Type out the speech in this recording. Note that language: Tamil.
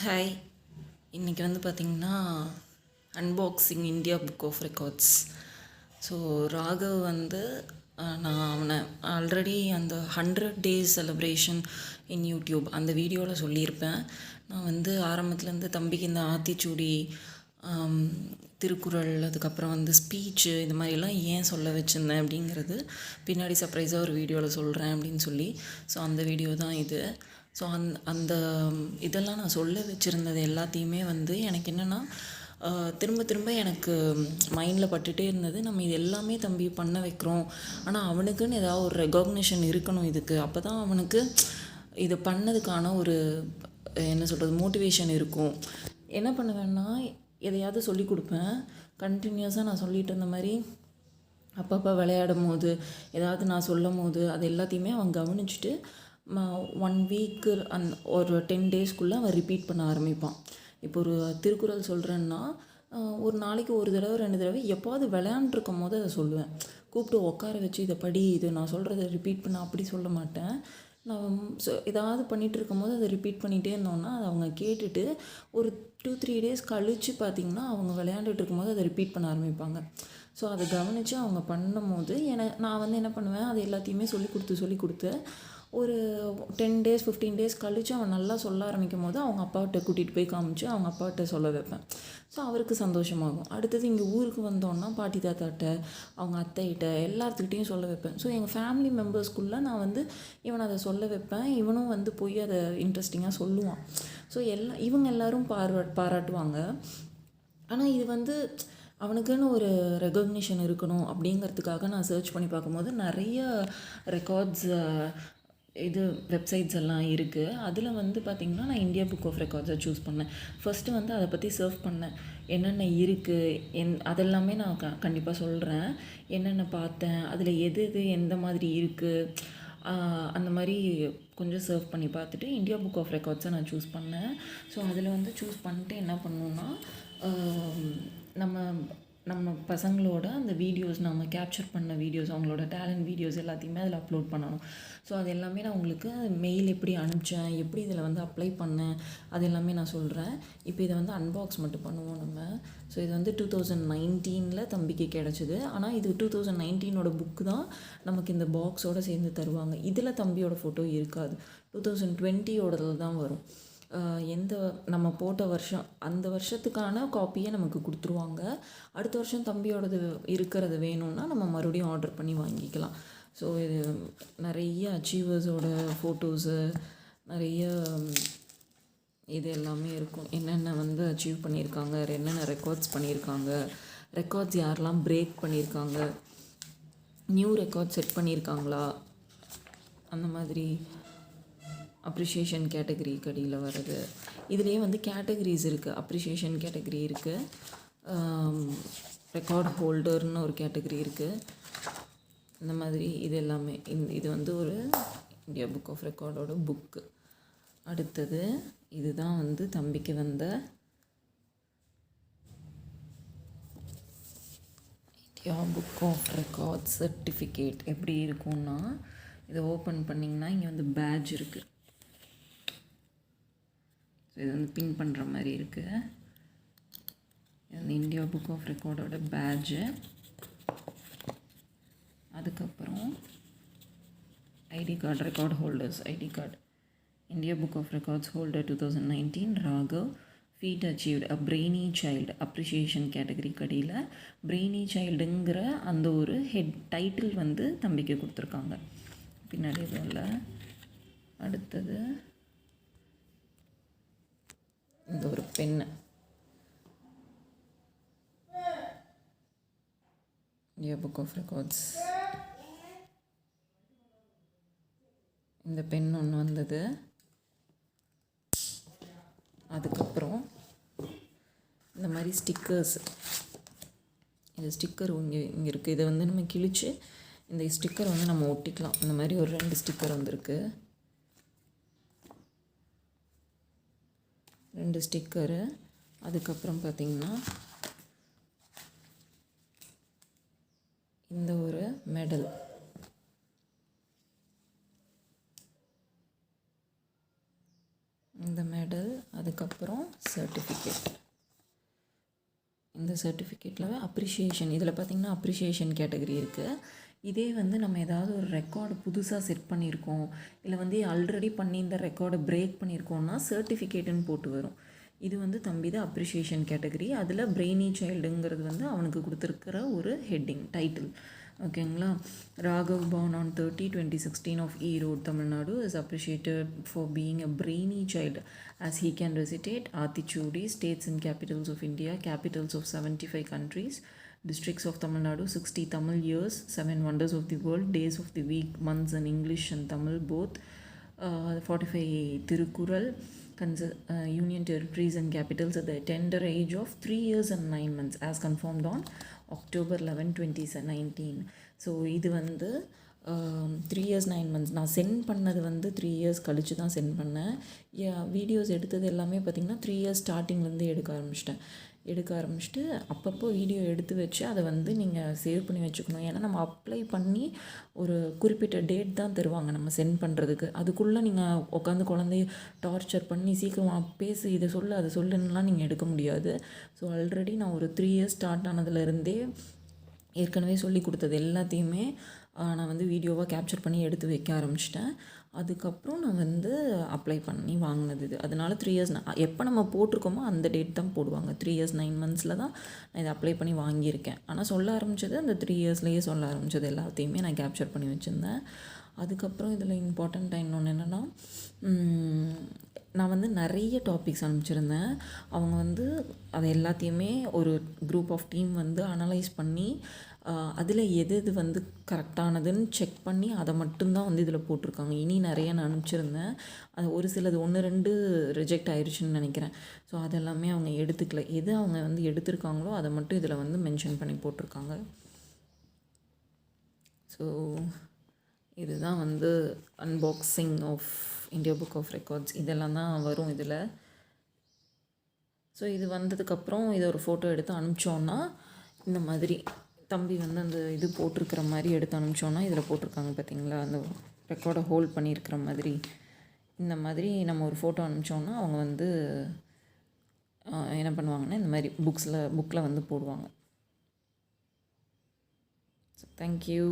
ஹாய். இன்றைக்கி வந்து பார்த்திங்கன்னா unboxing India book of records. So Raghav வந்து நான் அவனை ஆல்ரெடி அந்த 100 days செலிப்ரேஷன் இன் யூடியூப் அந்த வீடியோவில் சொல்லியிருப்பேன். நான் வந்து ஆரம்பத்துலேருந்து தம்பிக்கு இந்த ஆத்திச்சூடி, திருக்குறள், அதுக்கப்புறம் வந்து ஸ்பீச்சு, இந்த மாதிரிலாம் ஏன் சொல்ல வச்சுருந்தேன் அப்படிங்கிறது பின்னாடி சர்ப்ரைஸாக ஒரு வீடியோவில் சொல்கிறேன் அப்படின்னு சொல்லி. ஸோ அந்த வீடியோ தான் இது. ஸோ அந்த இதெல்லாம் நான் சொல்ல வச்சுருந்தது எல்லாத்தையுமே வந்து எனக்கு என்னென்னா திரும்ப திரும்ப எனக்கு மைண்டில் பட்டுகிட்டே இருந்தது. நம்ம இது எல்லாமே தம்பி பண்ண வைக்கிறோம், ஆனால் அவனுக்குன்னு ஏதாவது ஒரு ரெகக்னிஷன் இருக்கணும் இதுக்கு. அப்போ தான் அவனுக்கு இது பண்ணதுக்கான ஒரு என்ன சொல்கிறது மோட்டிவேஷன் இருக்கும். என்ன பண்ணுவேன்னா, எதையாவது சொல்லி கொடுப்பேன். கண்டினியூஸாக நான் சொல்லிகிட்டு இருந்த மாதிரி அப்பப்போ விளையாடும் போது ஏதாவது நான் சொல்லும் போது அது எல்லாத்தையுமே அவன் கவனிச்சுட்டு 1 வீக்கு ஒரு 10 daysக்குள்ளே அவன் ரிப்பீட் பண்ண ஆரம்பிப்பான். இப்போ ஒரு திருக்குறள் சொல்கிறேன்னா ஒரு நாளைக்கு ஒரு தடவை 2 தடவை எப்போது விளையாண்டுருக்கும் போது அதை சொல்லுவேன். கூப்பிட்டு உட்கார வச்சு இதை படி, இது நான் சொல்கிறத ரிப்பீட் பண்ண அப்படி சொல்ல மாட்டேன். நான் ஏதாவது பண்ணிகிட்டு இருக்கும் போது அதை ரிப்பீட் பண்ணிகிட்டே இருந்தோன்னா அதை அவங்க கேட்டுட்டு ஒரு 2-3 days கழித்து பார்த்திங்கன்னா அவங்க விளையாண்டுட்டு இருக்கும்போது அதை ரிப்பீட் பண்ண ஆரம்பிப்பாங்க. ஸோ அதை கவனித்து அவங்க பண்ணும்போது நான் வந்து என்ன பண்ணுவேன், அது எல்லாத்தையுமே சொல்லி கொடுத்து ஒரு 10 days 15 days கழித்து அவன் நல்லா சொல்ல ஆரம்பிக்கும் போது அவங்க அப்பாகிட்ட கூட்டிகிட்டு போய் காமிச்சு அவங்க அப்பாகிட்ட சொல்ல வைப்பேன். ஸோ அவருக்கு சந்தோஷமாகும். அடுத்தது இங்கே ஊருக்கு வந்தோன்னா பாட்டி தாத்தாட்ட, அவங்க அத்தைகிட்ட எல்லாத்துக்கிட்டையும் சொல்ல வைப்பேன். ஸோ எங்கள் ஃபேமிலி மெம்பர்ஸ்குள்ளே நான் வந்து இவனை அதை சொல்ல வைப்பேன். இவனும் வந்து போய் அதை இன்ட்ரெஸ்டிங்காக சொல்லுவான். ஸோ இவங்க எல்லோரும் பாராட்டுவாங்க. ஆனால் இது வந்து அவனுக்குன்னு ஒரு ரெகக்னிஷன் இருக்கணும் அப்படிங்கிறதுக்காக நான் சர்ச் பண்ணி பார்க்கும்போது நிறைய ரெக்கார்ட்ஸ் இது வெப்சைட்ஸ் எல்லாம் இருக்குது. அதில் வந்து பார்த்திங்கன்னா நான் இந்தியா புக் ஆஃப் ரெக்கார்ட்ஸை சூஸ் பண்ணேன். ஃபஸ்ட்டு வந்து அதை பற்றி சர்ச் பண்ணேன், என்னென்ன இருக்குது அதெல்லாமே நான் கண்டிப்பாக சொல்கிறேன். என்னென்ன பார்த்தேன், அதில் எது எந்த மாதிரி இருக்குது, அந்த மாதிரி கொஞ்சம் சர்ச் பண்ணி பார்த்துட்டு இந்தியா புக் ஆஃப் ரெக்கார்ட்ஸை நான் சூஸ் பண்ணேன். ஸோ அதில் வந்து சூஸ் பண்ணிட்டு என்ன பண்ணணுன்னா, நம்ம பசங்களோட அந்த வீடியோஸ், நம்ம கேப்சர் பண்ண வீடியோஸ், அவங்களோட டேலண்ட் வீடியோஸ் எல்லாத்தையுமே அதில் அப்லோட் பண்ணணும். ஸோ அது எல்லாமே நான் உங்களுக்கு மெயில் எப்படி அனுப்பிச்சேன், எப்படி இதில் வந்து அப்ளை பண்ணேன், அது எல்லாமே நான் சொல்கிறேன். இப்போ இதை வந்து அன்பாக்ஸ் மட்டும் பண்ணுவோம் நம்ம. ஸோ இது வந்து 2019 தம்பிக்கு கிடச்சிது. ஆனால் இது 2019 புக்கு தான் நமக்கு இந்த பாக்ஸோடு சேர்ந்து தருவாங்க. இதில் தம்பியோட ஃபோட்டோ இருக்காது, 2020 தான் வரும். நம்ம போட்ட வருஷம் அந்த வருஷத்துக்கான காப்பியை நமக்கு கொடுத்துருவாங்க. அடுத்த வருஷம் தம்பியோடது இருக்கிறது வேணும்னா நம்ம மறுபடியும் ஆர்டர் பண்ணி வாங்கிக்கலாம். ஸோ இது நிறைய அச்சீவர்ஸோட ஃபோட்டோஸு, நிறைய இது எல்லாமே இருக்கும். என்னென்ன வந்து அச்சீவ் பண்ணியிருக்காங்க, என்னென்ன ரெக்கார்ட்ஸ் பண்ணியிருக்காங்க, ரெக்கார்ட்ஸ் யாரெல்லாம் பிரேக் பண்ணியிருக்காங்க, நியூ ரெக்கார்ட் செட் பண்ணியிருக்காங்களா, அந்த மாதிரி அப்ரிஷியேஷன் கேட்டகரி கடியில் வர்றது. இதுலேயே வந்து கேட்டகரிஸ் இருக்குது. அப்ரிஷியேஷன் கேட்டகரி இருக்குது, ரெக்கார்ட் ஹோல்டர்னு ஒரு கேட்டகரி இருக்குது. இந்த மாதிரி இது எல்லாமே இது வந்து ஒரு இந்தியா புக் ஆஃப் ரெக்கார்டோட புக்கு. அடுத்தது இதுதான் வந்து தம்பிக்கு வந்த India book of record certificate. எப்படி இருக்கும்னா, இதை ஓப்பன் பண்ணிங்கன்னா இங்கே வந்து பேட்ஜ் இருக்குது. இது வந்து பின் பண்ணுற மாதிரி இருக்குது. இது வந்து இந்தியா புக் ஆஃப் ரெக்கார்டோட பேட்ஜு. அதுக்கப்புறம் ID card, record holders ID card. India book of records holder 2019 Raghav, feat achieved a brainy child, appreciation category கடியில் பிரெய்னி சைல்டுங்கிற அந்த ஒரு டைட்டில் வந்து தம்பிக்கு கொடுத்துருக்காங்க. பின்னாடி இதில் அடுத்தது இந்த ஒரு pen, India book of records இந்த பென் ஒன்று வந்தது. அதுக்கப்புறம் இந்த மாதிரி ஸ்டிக்கர்ஸ், இந்த ஸ்டிக்கர் இங்கே இருக்குது. இதை வந்து நம்ம கிழித்து இந்த ஸ்டிக்கர் வந்து நம்ம ஒட்டிக்கலாம். இந்த மாதிரி ஒரு 2 ஸ்டிக்கர் வந்திருக்கு, 2 ஸ்டிக்கரு. அதுக்கப்புறம் பார்த்திங்கன்னா இந்த ஒரு மெடல், இந்த மெடல். அதுக்கப்புறம் சர்டிஃபிகேட். இந்த சர்டிஃபிகேட்டில் அப்ரிஷியேஷன், இதில் பார்த்திங்கன்னா அப்ரிஷியேஷன் கேட்டகரி இருக்குது. இதே வந்து நம்ம ஏதாவது ஒரு ரெக்கார்டு புதுசாக செட் பண்ணியிருக்கோம், இல்லை வந்து ஆல்ரெடி பண்ணி இந்த ரெக்கார்டை பிரேக் பண்ணியிருக்கோம்னா சர்டிஃபிகேட்டுன்னு போட்டு வரும். இது வந்து தம்பி தான் அப்ரிஷியேஷன் கேட்டகரி. அதில் பிரெய்னி சைல்டுங்கிறது வந்து அவனுக்கு கொடுத்துருக்கிற ஒரு ஹெட்டிங் டைட்டில். ஓகேங்களா. Raghav born on 30/2016 of Erode, Tamil Nadu, is appreciated for being a brainy child as he can recitate Aathichoodi, states and capitals of India, capitals of 75 countries, districts of Tamil Nadu, 60 Tamil years, 7 wonders of the world, days of the week, months in English and Tamil both, 45 Tirukural, union territories and capitals at the tender age of 3 years and 9 months as confirmed on October 11, 2019. So இது வந்து 3 years 9 months. நான் சென்ட் பண்ணது வந்து 3 years கழித்து தான் சென்ட் பண்ணேன். வீடியோஸ் எடுத்தது எல்லாமே பார்த்திங்கன்னா 3 years ஸ்டார்டிங்லேருந்து எடுக்க ஆரம்பிச்சிட்டு அப்பப்போ வீடியோ எடுத்து வச்சு அதை வந்து நீங்கள் சேவ் பண்ணி வச்சுக்கணும். ஏன்னா நம்ம அப்ளை பண்ணி ஒரு குறிப்பிட்ட டேட் தான் தருவாங்க நம்ம சென்ட் பண்ணுறதுக்கு. அதுக்குள்ளே நீங்கள் உட்காந்து குழந்தைய டார்ச்சர் பண்ணி சீக்கிரமாக பேசு, இதை சொல்லு அதை சொல்லுன்னெலாம் நீங்கள் எடுக்க முடியாது. ஸோ ஆல்ரெடி நான் ஒரு 3 years ஸ்டார்ட் ஆனதுலேருந்தே ஏற்கனவே சொல்லி கொடுத்தது எல்லாத்தையுமே நான் வந்து வீடியோவாக கேப்சர் பண்ணி எடுத்து வைக்க ஆரம்பிச்சிட்டேன். அதுக்கப்புறம் நான் வந்து அப்ளை பண்ணி வாங்கினது இது. அதனால் 3 years எப்போ நம்ம போட்டிருக்கோமோ அந்த டேட் தான் போடுவாங்க. 3 years 9 monthஸில் தான் நான் இதை அப்ளை பண்ணி வாங்கியிருக்கேன். ஆனால் சொல்ல ஆரம்பித்தது அந்த 3 yearsலேயே சொல்ல ஆரம்பித்தது எல்லாத்தையுமே நான் கேப்சர் பண்ணி வச்சுருந்தேன். அதுக்கப்புறம் இதில் இம்பார்ட்டண்ட்டாக இன்னொன்று என்னென்னா, நான் வந்து நிறைய டாபிக்ஸ் அனுப்பிச்சிருந்தேன். அவங்க வந்து அதை எல்லாத்தையுமே ஒரு குரூப் ஆஃப் டீம் வந்து அனலைஸ் பண்ணி அதில் எது வந்து கரெக்டானதுன்னு செக் பண்ணி அதை மட்டும்தான் வந்து இதில் போட்டிருக்காங்க. இனி நிறைய நான் அனுப்பிச்சிருந்தேன். அது ஒரு சிலது 1-2 ரிஜெக்ட் ஆயிடுச்சுன்னு நினைக்கிறேன். ஸோ அதெல்லாமே அவங்க எடுத்துக்கல. எது அவங்க வந்து எடுத்திருக்காங்களோ அதை மட்டும் இதில் வந்து மென்ஷன் பண்ணி போட்டிருக்காங்க. ஸோ இதுதான் வந்து unboxing of India book of records. இதெல்லாம் தான் வரும் இதில். ஸோ இது வந்ததுக்கப்புறம் இதை ஒரு ஃபோட்டோ எடுத்து அனுப்பிச்சோன்னா இந்த மாதிரி தம்பி வந்து அந்த இது போட்டிருக்கிற மாதிரி எடுத்து அனுப்பிச்சோன்னா இதில் போட்டிருக்காங்க பார்த்தீங்களா, அந்த ரெக்கார்டை ஹோல்ட் பண்ணியிருக்கிற மாதிரி. இந்த மாதிரி நம்ம ஒரு ஃபோட்டோ அனுப்பிச்சோன்னா அவங்க வந்து என்ன பண்ணுவாங்கன்னா இந்த மாதிரி புக்கில் வந்து போடுவாங்க. So thank you.